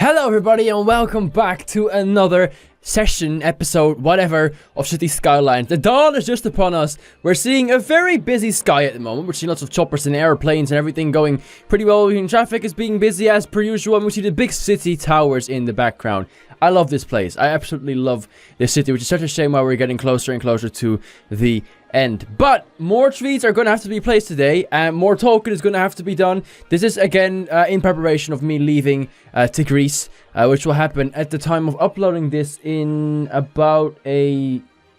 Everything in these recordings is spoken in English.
Hello everybody and welcome back to another session, episode, whatever, of City Skylines. The dawn is just upon us. We're seeing a very busy sky at the moment. We're seeing lots of choppers and airplanes and everything going pretty well. Traffic is being busy as per usual, and we see the big city towers in the background. I love this place. I absolutely love this city, which is such a shame why we're getting closer and closer to the end. But more trees are going to have to be placed today, and more talking is going to have to be done. This is again in preparation of me leaving to Greece, which will happen at the time of uploading this in about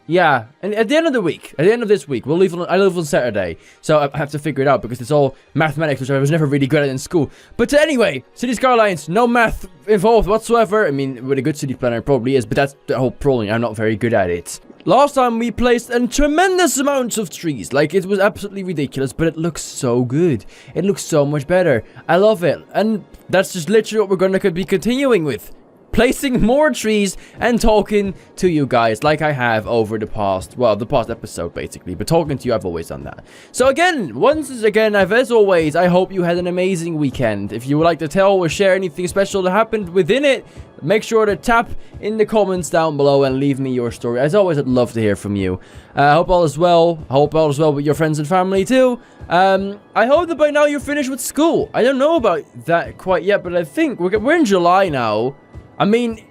and at the end of the week, at the end of this week, I leave on Saturday, so I have to figure it out because it's all mathematics, which I was never really good at in school. But anyway, City Skylines, no math involved whatsoever. I mean, with a good city planner, it probably is, but that's the whole problem. I'm not very good at it. Last time we placed a tremendous amount of trees, like it was absolutely ridiculous, but it looks so good. It looks so much better. I love it, and that's just literally what we're going to be continuing with. Placing more trees and talking to you guys like I have over the past episode basically, but talking to you, I've always done that. So again, as always, I hope you had an amazing weekend. If you would like to tell or share anything special that happened within it, make sure to tap in the comments down below and leave me your story. As always, I'd love to hear from you. I hope all is well. I hope all is well with your friends and family too. I hope that by now you're finished with school. I don't know about that quite yet, but I think we're in July now. I mean,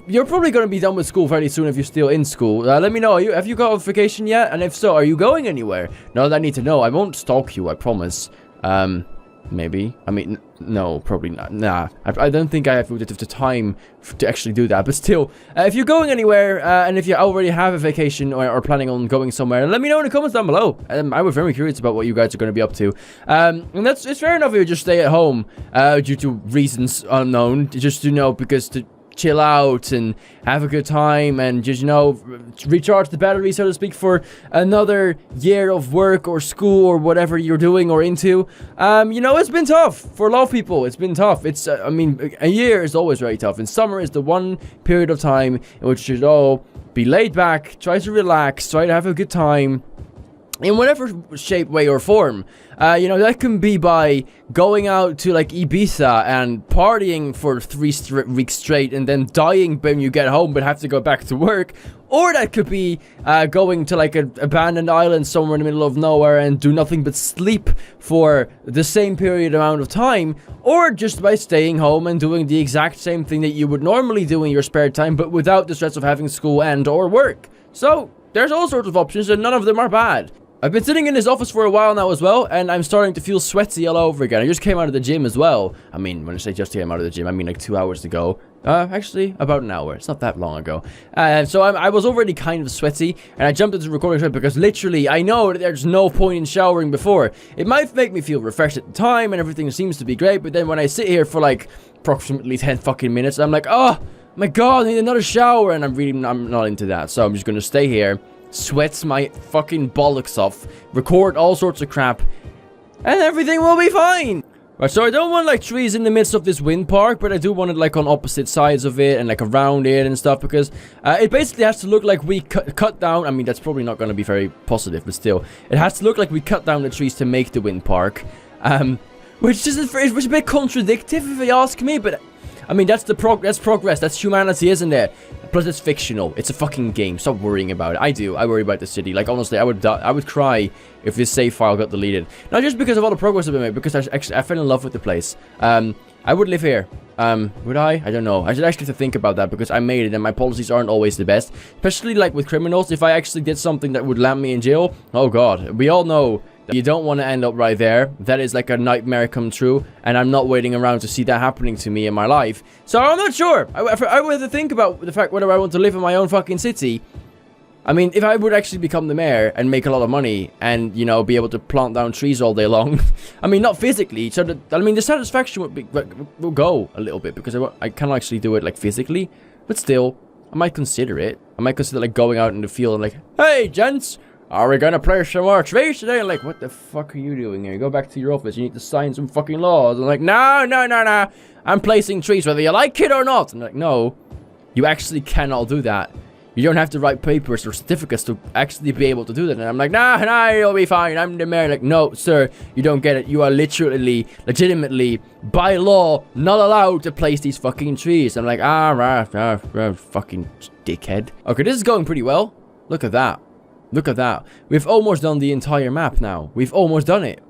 you're probably going to be done with school fairly soon if you're still in school. Let me know, have you got a vacation yet? And if so, are you going anywhere? No, I need to know. I won't stalk you, I promise. Maybe. I mean, no, probably not. Nah, I don't think I have the time to actually do that. But still, if you're going anywhere, and if you already have a vacation or planning on going somewhere, let me know in the comments down below. I was very curious about what you guys are going to be up to. And it's fair enough if you just stay at home, due to reasons unknown, just to know, because to chill out and have a good time and just, recharge the battery, so to speak, for another year of work or school or whatever you're doing or into. It's been tough for a lot of people. It's been tough. It's I mean, a year is always very tough, and summer is the one period of time in which you should all be laid back, try to relax, try to have a good time in whatever shape, way, or form. That can be by going out to, like, Ibiza and partying for 3 weeks straight and then dying when you get home but have to go back to work. Or that could be going to, like, an abandoned island somewhere in the middle of nowhere and do nothing but sleep for the same period amount of time. Or just by staying home and doing the exact same thing that you would normally do in your spare time, but without the stress of having school and or work. So, there's all sorts of options, and none of them are bad. I've been sitting in this office for a while now as well, and I'm starting to feel sweaty all over again. I just came out of the gym as well. I mean, when I say just came out of the gym, I mean like 2 hours ago. Actually, about an hour. It's not that long ago. So I was already kind of sweaty, and I jumped into the recording straight because literally, I know that there's no point in showering before. It might make me feel refreshed at the time, and everything seems to be great, but then when I sit here for like approximately 10 fucking minutes, I'm like, oh my god, I need another shower, and I'm not into that. So I'm just gonna stay here, sweats my fucking bollocks off, record all sorts of crap, and everything will be fine. Right, so I don't want, like, trees in the midst of this wind park, but I do want it, like, on opposite sides of it and, like, around it and stuff, because it basically has to look like we cut down. I mean, that's probably not going to be very positive, but still, it has to look like we cut down the trees to make the wind park, which is a bit contradictory if you ask me, but I mean, that's progress, that's humanity, isn't it? Plus, it's fictional. It's a fucking game. Stop worrying about it. I worry about the city. Like, honestly, I would cry if this save file got deleted. Not just because of all the progress I've been made, because I fell in love with the place. I would live here. Would I? I don't know. I should actually have to think about that, because I made it, and my policies aren't always the best. Especially, like, with criminals. If I actually did something that would land me in jail, oh god. We all know you don't want to end up right there. That is like a nightmare come true, and I'm not waiting around to see that happening to me in my life. So I'm not sure. I would have to think about the fact whether I want to live in my own fucking city. I mean, if I would actually become the mayor and make a lot of money and, be able to plant down trees all day long. I mean, not physically. So, the satisfaction will go a little bit, because I can't actually do it, like, physically. But still, I might consider it. I might consider, like, going out in the field and, like, hey, gents, are we gonna play some more trees today? And like, what the fuck are you doing here? Go back to your office. You need to sign some fucking laws. I'm like, no. I'm placing trees whether you like it or not. I'm like, no, you actually cannot do that. You don't have to write papers or certificates to actually be able to do that. And I'm like, nah, you'll be fine. I'm the mayor. Like, no, sir, you don't get it. You are literally, legitimately, by law, not allowed to place these fucking trees. I'm like, fucking dickhead. Okay, this is going pretty well. Look at that. Look at that. We've almost done the entire map now. We've almost done it.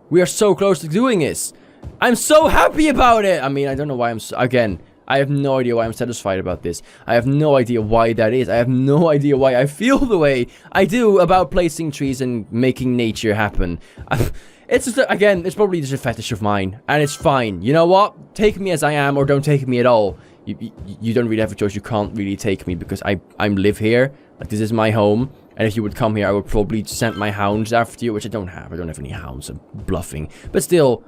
We are so close to doing this. I'm so happy about it. I mean, I don't know why I'm so, again, I have no idea why I'm satisfied about this. I have no idea why that is. I have no idea why I feel the way I do about placing trees and making nature happen. It's just, again, it's probably just a fetish of mine. And it's fine. You know what? Take me as I am or don't take me at all. You don't really have a choice. You can't really take me because I live here. Like, this is my home. And if you would come here, I would probably send my hounds after you, which I don't have. I don't have any hounds. I'm bluffing. But still,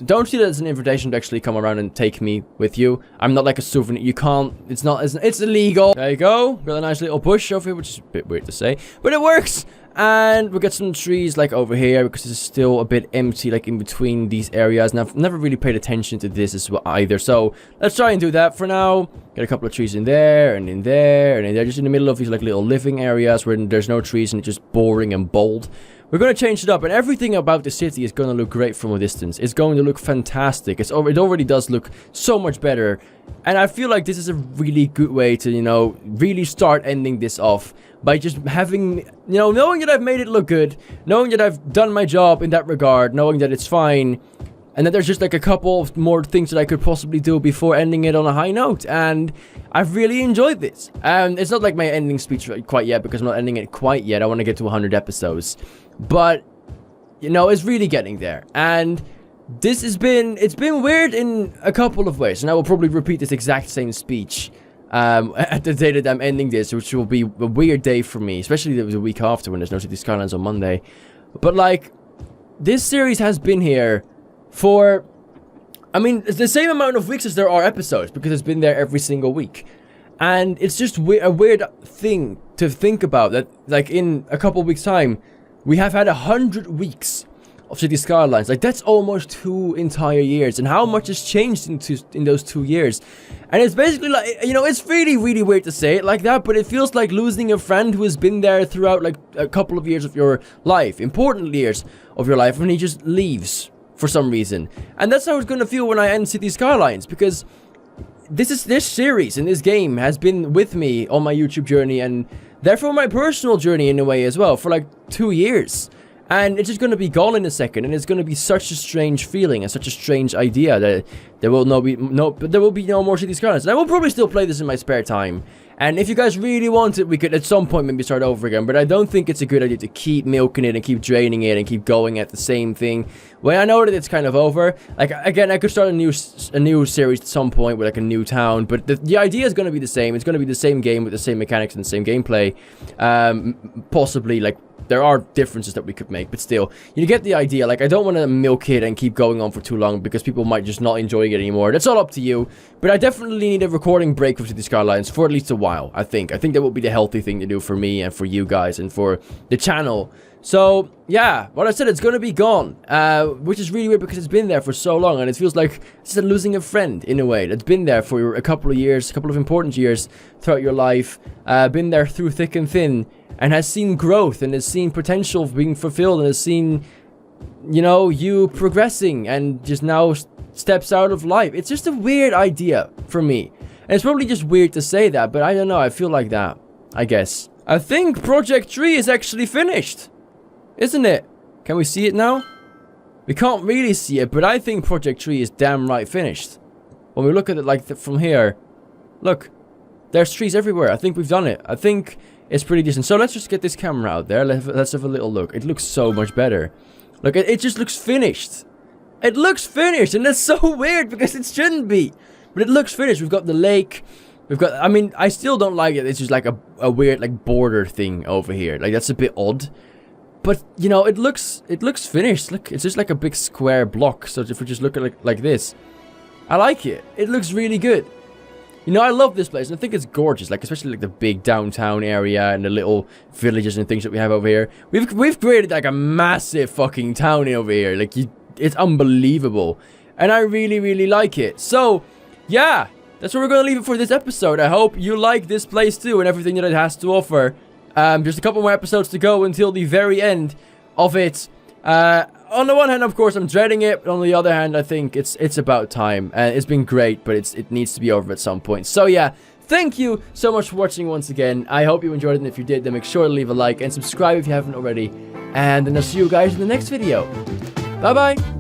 don't see that as an invitation to actually come around and take me with you. I'm not like a souvenir. You can't. It's not. It's illegal. There you go. Got a nice little bush over here, which is a bit weird to say, but it works. And we got some trees like over here because it's still a bit empty, like in between these areas. And I've never really paid attention to this as well either. So let's try and do that for now. Get a couple of trees in there and in there and in there, just in the middle of these like little living areas where there's no trees and it's just boring and bold. We're going to change it up, and everything about the city is going to look great from a distance. It's going to look fantastic. It already does look so much better. And I feel like this is a really good way to, you know, really start ending this off. By just having, you know, knowing that I've made it look good. Knowing that I've done my job in that regard. Knowing that it's fine. And that there's just like a couple of more things that I could possibly do before ending it on a high note. And I've really enjoyed this. And it's not like my ending speech quite yet, because I'm not ending it quite yet. I want to get to 100 episodes. But, you know, it's really getting there. And this has been, it's been weird in a couple of ways. And I will probably repeat this exact same speech at the day that I'm ending this, which will be a weird day for me. Especially the week after when there's no City Skylines on Monday. But, like, this series has been here for, I mean, it's the same amount of weeks as there are episodes, because it's been there every single week. And it's just a weird thing to think about, that, like, in a couple of weeks' time, we have had 100 weeks of City Skylines. Like, that's almost 2 entire years. And how much has changed in those 2 years. And it's basically like, you know, it's really, really weird to say it like that, but it feels like losing a friend who has been there throughout, like, a couple of years of your life. Important years of your life, and he just leaves for some reason. And that's how it's gonna feel when I end City Skylines, because this series and this game has been with me on my YouTube journey, and therefore my personal journey in a way as well, for like 2 years. And it's just going to be gone in a second, and it's going to be such a strange feeling and such a strange idea that there will be no more City Skylines. And I will probably still play this in my spare time. And if you guys really want it, we could at some point maybe start over again. But I don't think it's a good idea to keep milking it and keep draining it and keep going at the same thing when I know that it's kind of over. Like, again, I could start a new series at some point with like a new town, but the idea is going to be the same. It's going to be the same game with the same mechanics and the same gameplay. Possibly, like, there are differences that we could make, but still, you get the idea. Like, I don't want to milk it and keep going on for too long, because people might just not enjoy it anymore. That's all up to you, but I definitely need a recording break with City Skylines for at least a while, I think. I think that would be the healthy thing to do for me and for you guys and for the channel. So, yeah, what I said, it's gonna be gone, which is really weird because it's been there for so long, and it feels like it's just losing a friend, in a way, that's been there for a couple of years, a couple of important years throughout your life, been there through thick and thin, and has seen growth, and has seen potential being fulfilled, and has seen, you know, you progressing, and just now steps out of life. It's just a weird idea for me, and it's probably just weird to say that, but I don't know, I feel like that, I guess. I think Project 3 is actually finished. Isn't it? Can we see it now? We can't really see it, but I think Project 3 is damn right finished. When we look at it like from here, look, there's trees everywhere. I think we've done it. I think it's pretty decent. So let's just get this camera out there. Let's have a little look. It looks so much better. Look, it just looks finished. It looks finished, and that's so weird because it shouldn't be. But it looks finished. We've got the lake. We've got, I mean, I still don't like it. It's just like a weird like border thing over here. Like, that's a bit odd. But, you know, it looks finished. Look, it's just like a big square block. So if we just look at it like this, I like it. It looks really good. You know, I love this place, and I think it's gorgeous. Like, especially like the big downtown area and the little villages and things that we have over here. We've created like a massive fucking town over here. Like, it's unbelievable, and I really, really like it. So, yeah, that's where we're gonna leave it for this episode. I hope you like this place too and everything that it has to offer. Just a couple more episodes to go until the very end of it. On the one hand, of course, I'm dreading it, but on the other hand, I think it's about time. It's been great, but it needs to be over at some point. So yeah, thank you so much for watching once again. I hope you enjoyed it, and if you did, then make sure to leave a like and subscribe if you haven't already. And then I'll see you guys in the next video. Bye-bye!